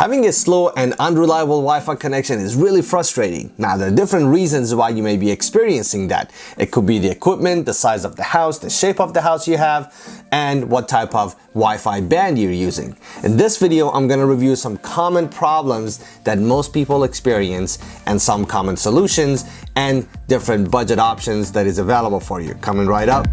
Having a slow and unreliable Wi-Fi connection is really frustrating. Now, there are different reasons why you may be experiencing that. It could be the equipment, the size of the house, the shape of the house you have, and what type of Wi-Fi band you're using. In this video, I'm going to review some common problems that most people experience and some common solutions and different budget options that is available for you. Coming right up.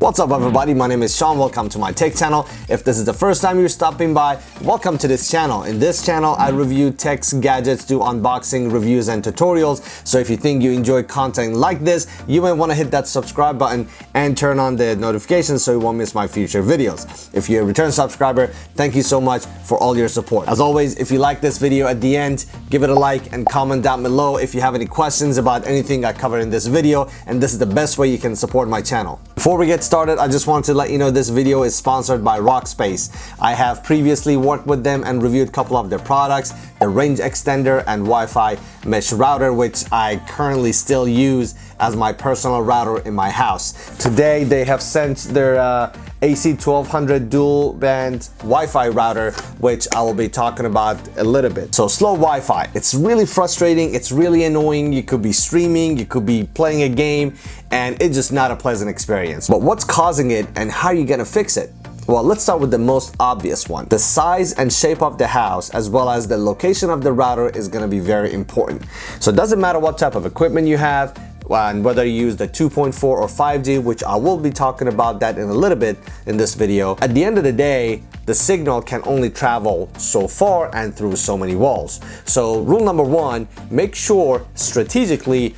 What's up everybody, my name is Sean, welcome to my tech channel. If this is the first time you're stopping by, welcome to this channel. In this channel, I review tech gadgets, do unboxing, reviews, and tutorials. So if you think you enjoy content like this, you might want to hit that subscribe button and turn on the notifications so you won't miss my future videos. If you're a return subscriber, thank you so much for all your support. As always, if you like this video at the end, give it a like and comment down below if you have any questions about anything I covered in this video, and this is the best way you can support my channel. Before we get started, I just want to let you know this video is sponsored by Rockspace. I have previously worked with them and reviewed a couple of their products, the range extender and Wi-Fi mesh router, which I currently still use as my personal router in my house. Today they have sent their AC 1200 dual band Wi-Fi router, which I will be talking about a little bit. So slow Wi-Fi, it's really frustrating, it's really annoying. You could be streaming, you could be playing a game, and it's just not a pleasant experience. But what's causing it and how are you gonna fix it? Well, let's start with the most obvious one. The size and shape of the house, as well as the location of the router, is gonna be very important. So it doesn't matter what type of equipment you have, and whether you use the 2.4 or 5G, which I will be talking about that in a little bit in this video. At the end of the day, the signal can only travel so far and through so many walls. So rule number one, make sure strategically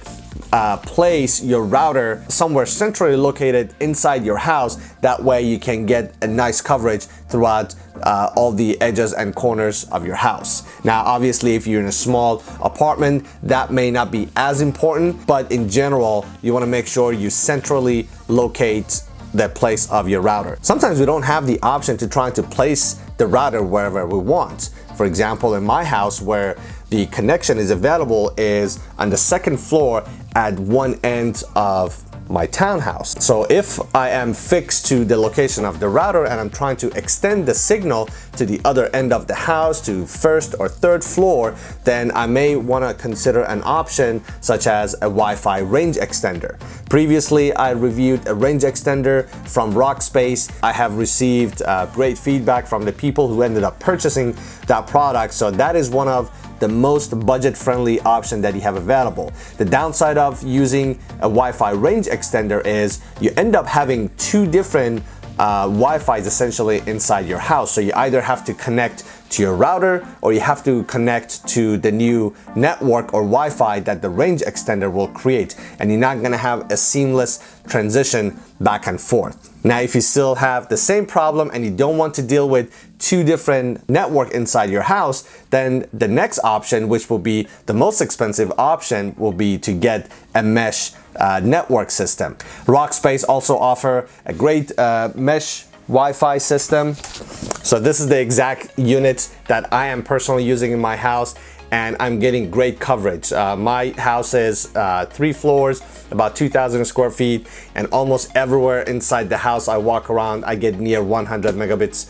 place your router somewhere centrally located inside your house. That way you can get a nice coverage throughout all the edges and corners of your house. Now, obviously, if you're in a small apartment, that may not be as important, but in general, you want to make sure you centrally locate the place of your router. Sometimes we don't have the option to try to place the router wherever we want. For example, in my house, where the connection is available is on the second floor at one end of my townhouse. So if I am fixed to the location of the router and I'm trying to extend the signal to the other end of the house, to first or third floor, then I may want to consider an option such as a Wi-Fi range extender. Previously, I reviewed a range extender from Rockspace. I have received great feedback from the people who ended up purchasing that product. So that is one of the most budget-friendly option that you have available. The downside of using a Wi-Fi range extender is you end up having two different Wi-Fis essentially inside your house. So you either have to connect to your router or you have to connect to the new network or Wi-Fi that the range extender will create, and you're not gonna have a seamless transition back and forth. Now, if you still have the same problem and you don't want to deal with two different networks inside your house, then the next option, which will be the most expensive option, will be to get a mesh network system. Rockspace also offer a great mesh Wi-Fi system. So this is the exact unit that I am personally using in my house, and I'm getting great coverage. My house is 3 floors, about 2,000 square feet, and almost everywhere inside the house I walk around, I get near 100 megabits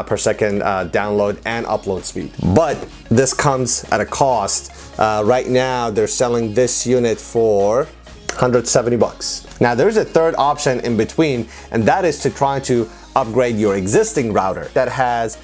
per second download and upload speed. But this comes at a cost. Right now, they're selling this unit for $170. Now, there's a third option in between, and that is to try to upgrade your existing router that has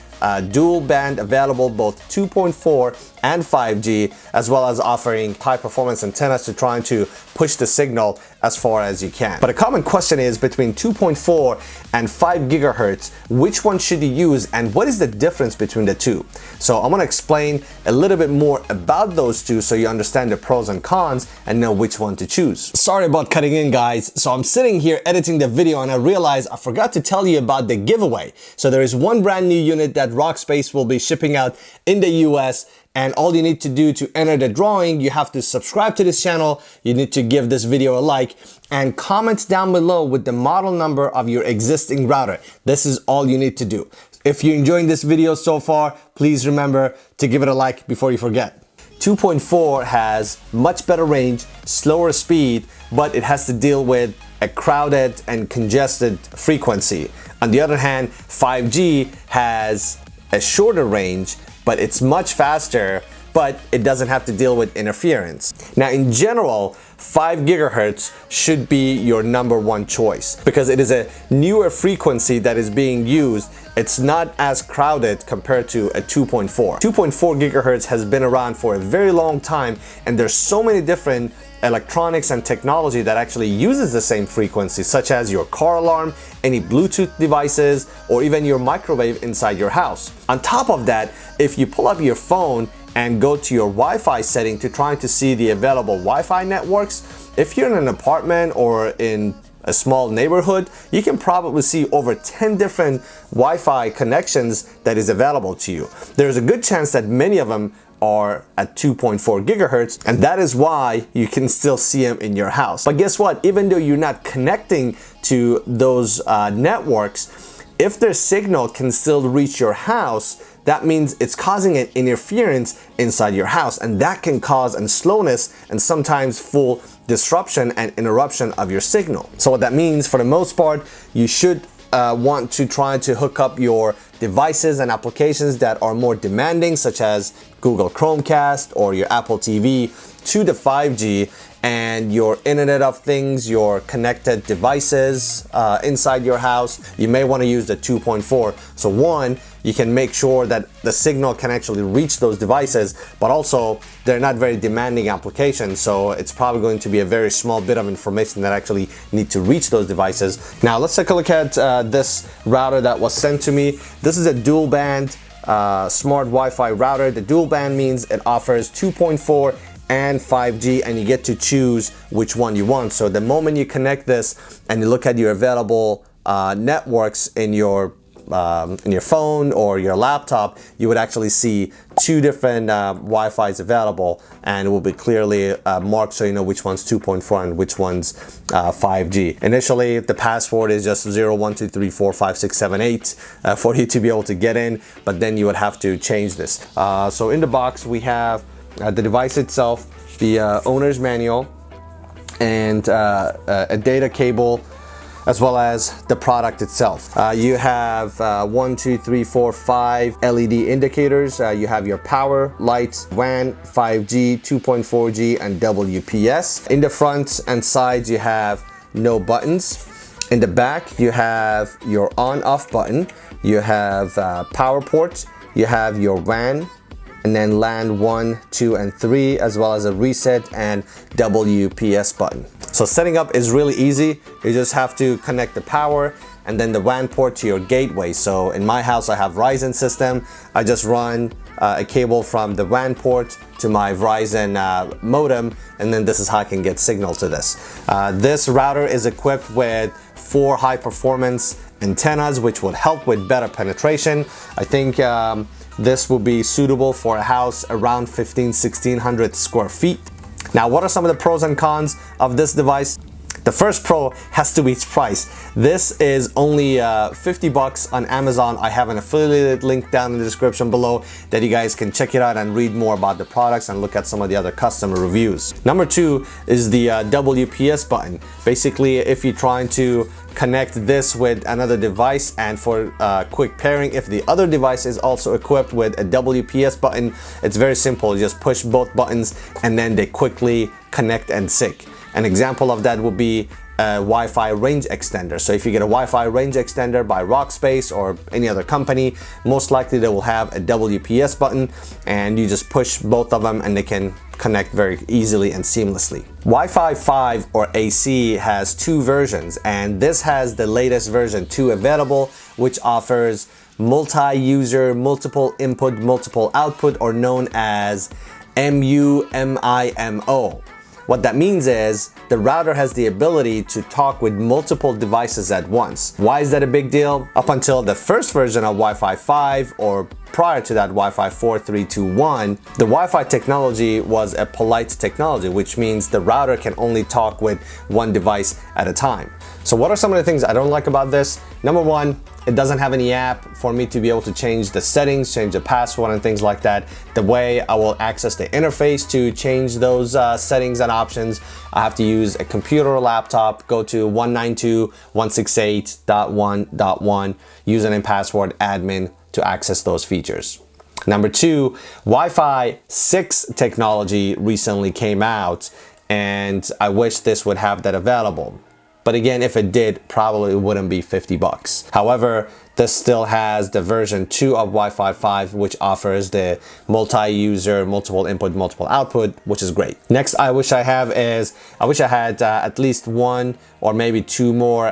dual band available, both 2.4 and 5G, as well as offering high performance antennas to try to push the signal as far as you can. But a common question is, between 2.4 and 5 gigahertz, which one should you use and what is the difference between the two? So I'm gonna explain a little bit more about those two so you understand the pros and cons and know which one to choose. Sorry about cutting in, guys. So I'm sitting here editing the video and I realized I forgot to tell you about the giveaway. So there is one brand new unit that Rockspace will be shipping out in the US, and all you need to do to enter the drawing, you have to subscribe to this channel, you need to give this video a like, and comment down below with the model number of your existing router. This is all you need to do. If you're enjoying this video so far, please remember to give it a like before you forget. 2.4 has much better range, slower speed, but it has to deal with a crowded and congested frequency. On the other hand, 5G has a shorter range, but it's much faster, but it doesn't have to deal with interference. Now, in general, 5 gigahertz should be your #1 choice because it is a newer frequency that is being used. It's not as crowded compared to a 2.4. 2.4 gigahertz has been around for a very long time, and there's so many different electronics and technology that actually uses the same frequency, such as your car alarm, any Bluetooth devices, or even your microwave inside your house. On top of that, if you pull up your phone and go to your Wi-Fi setting to try to see the available Wi-Fi networks, if you're in an apartment or in a small neighborhood, you can probably see over 10 different Wi-Fi connections that is available to you. There's a good chance that many of them are at 2.4 gigahertz, and that is why you can still see them in your house. But guess what? Even though you're not connecting to those networks, if their signal can still reach your house, that means it's causing an interference inside your house, and that can cause a slowness and sometimes full disruption and interruption of your signal. So what that means, for the most part, you should want to try to hook up your devices and applications that are more demanding, such as Google Chromecast or your Apple TV, to the 5G, and your Internet of Things, your connected devices inside your house, you may want to use the 2.4. So one, you can make sure that the signal can actually reach those devices, but also they're not very demanding applications, so it's probably going to be a very small bit of information that actually need to reach those devices. Now let's take a look at this router that was sent to me. This is a dual band smart Wi-Fi router. The dual band means it offers 2.4 and 5G, and you get to choose which one you want. So the moment you connect this and you look at your available networks in your phone or your laptop, you would actually see 2 different Wi-Fi's available, and it will be clearly marked so you know which one's 2.4 and which one's 5G. Initially, the password is just 01234567 for you to be able to get in, but then you would have to change this. So in the box, we have the device itself, the owner's manual, and a data cable, as well as the product itself. You have 1, 2, 3, 4, 5 LED indicators. You have your power, lights, WAN, 5G, 2.4G, and WPS. In the front and sides, you have no buttons. In the back, you have your on-off button. You have power ports. You have your WAN, and then LAN 1, 2, and 3, as well as a reset and WPS button. So setting up is really easy. You just have to connect the power and then the WAN port to your gateway. So in my house, I have Verizon system. I just run a cable from the WAN port to my Verizon modem, and then this is how I can get signal to this. This router is equipped with 4 high-performance antennas, which would help with better penetration. I think this will be suitable for a house around 1,600 square feet. Now, what are some of the pros and cons of this device? The first pro has to be its price. This is only 50 bucks on Amazon. I have an affiliated link down in the description below that you guys can check it out and read more about the products and look at some of the other customer reviews. Number 2 is the WPS button. Basically, if you're trying to connect this with another device and for quick pairing, if the other device is also equipped with a WPS button, it's very simple. You just push both buttons and then they quickly connect and sync. An example of that would be a Wi-Fi range extender. So if you get a Wi-Fi range extender by Rockspace or any other company, most likely they will have a WPS button, and you just push both of them and they can connect very easily and seamlessly. Wi-Fi 5 or AC has 2 versions, and this has the latest version 2 available, which offers multi-user, multiple input, multiple output, or known as MU-MIMO. What that means is the router has the ability to talk with multiple devices at once. Why is that a big deal? Up until the first version of Wi-Fi 5, or prior to that, Wi-Fi 4.3.2.1, the Wi-Fi technology was a polite technology, which means the router can only talk with one device at a time. So what are some of the things I don't like about this? Number 1, it doesn't have any app for me to be able to change the settings, change the password and things like that. The way I will access the interface to change those settings and options, I have to use a computer or laptop, go to 192.168.1.1, username, password, admin to access those features. Number two, Wi-Fi 6 technology recently came out, and I wish this would have that available. But again, if it did, probably it wouldn't be 50 bucks. However, this still has the version 2 of Wi-Fi 5, which offers the multi-user, multiple input, multiple output, which is great. Next, I wish I had at least one or maybe two more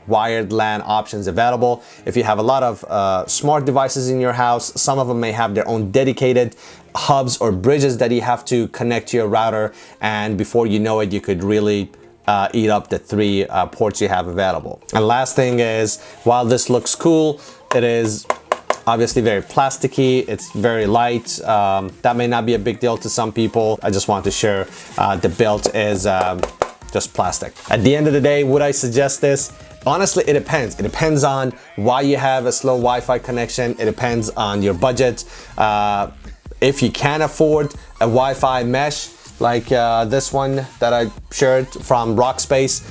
wired LAN options available. If you have a lot of smart devices in your house, some of them may have their own dedicated hubs or bridges that you have to connect to your router, and before you know it, you could really eat up the 3 ports you have available. And last thing is, while this looks cool, it is obviously very plasticky, it's very light. That may not be a big deal to some people. I just want to share the build is just plastic. At the end of the day, would I suggest this? Honestly, it depends. It depends on why you have a slow Wi-Fi connection. It depends on your budget. If you can afford a Wi-Fi mesh, like this one that I shared from Rockspace,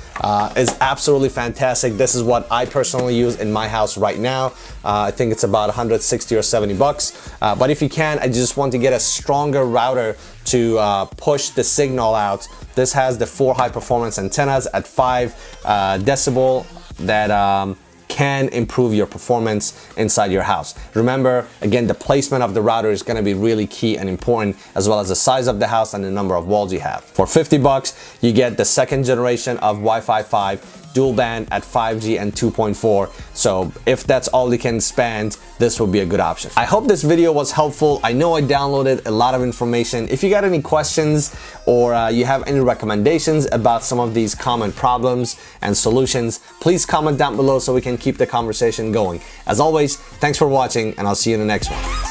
is absolutely fantastic. This is what I personally use in my house right now. I think it's about 160 or 70 bucks. But if you can, I just want to get a stronger router to push the signal out. This has the 4 high performance antennas at 5 decibel that can improve your performance inside your house. Remember, again, the placement of the router is going to be really key and important, as well as the size of the house and the number of walls you have. For 50 bucks, you get the 2nd generation of Wi-Fi 5 dual band at 5G and 2.4. So if that's all you can spend, this will be a good option. I hope this video was helpful. I know I downloaded a lot of information. If you got any questions or you have any recommendations about some of these common problems and solutions, please comment down below so we can keep the conversation going. As always, thanks for watching, and I'll see you in the next one.